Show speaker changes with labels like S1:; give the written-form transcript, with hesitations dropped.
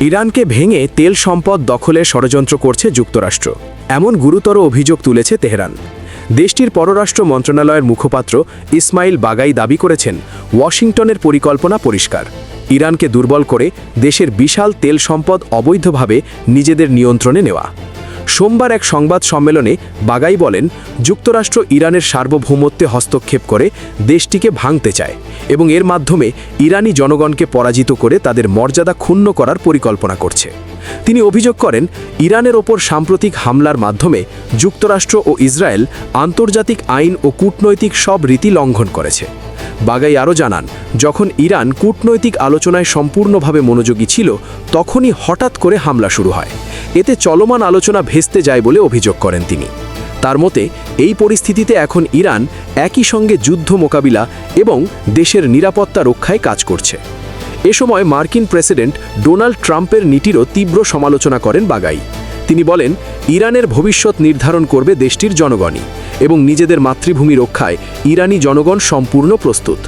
S1: ইরানকে ভেঙে তেল সম্পদ দখলের ষড়যন্ত্র করছে যুক্তরাষ্ট্র, এমন গুরুতর অভিযোগ তুলেছে তেহরান। দেশটির পররাষ্ট্র মন্ত্রণালয়ের মুখপাত্র ইসমাইল বাগাই দাবি করেছেন, ওয়াশিংটনের পরিকল্পনা পরিষ্কার, ইরানকে দুর্বল করে দেশের বিশাল তেল সম্পদ অবৈধভাবে নিজেদের নিয়ন্ত্রণে নেওয়া। সোমবার এক সংবাদ সম্মেলনে বাগাই বলেন, যুক্তরাষ্ট্র ইরানের সার্বভৌমত্বে হস্তক্ষেপ করে দেশটিকে ভাঙতে চায় এবং এর মাধ্যমে ইরানি জনগণকে পরাজিত করে তাদের মর্যাদা ক্ষুণ্ণ করার পরিকল্পনা করছে। তিনি অভিযোগ করেন, ইরানের ওপর সাম্প্রতিক হামলার মাধ্যমে যুক্তরাষ্ট্র ও ইসরায়েল আন্তর্জাতিক আইন ও কূটনৈতিক সব রীতি লঙ্ঘন করেছে। বাগাই আরও জানান, যখন ইরান কূটনৈতিক আলোচনায় সম্পূর্ণভাবে মনোযোগী ছিল, তখনই হঠাৎ করে হামলা শুরু হয়। এতে চলমান আলোচনা ভেস্তে যায় বলে অভিযোগ করেন তিনি। তার মতে, এই পরিস্থিতিতে এখন ইরান একই সঙ্গে যুদ্ধ মোকাবিলা এবং দেশের নিরাপত্তা রক্ষায় কাজ করছে। এ সময় মার্কিন প্রেসিডেন্ট ডোনাল্ড ট্রাম্পের নীতিরও তীব্র সমালোচনা করেন বাগাই। তিনি বলেন, ইরানের ভবিষ্যৎ নির্ধারণ করবে দেশটির জনগণই এবং নিজেদের মাতৃভূমি রক্ষায় ইরানি জনগণ সম্পূর্ণ প্রস্তুত।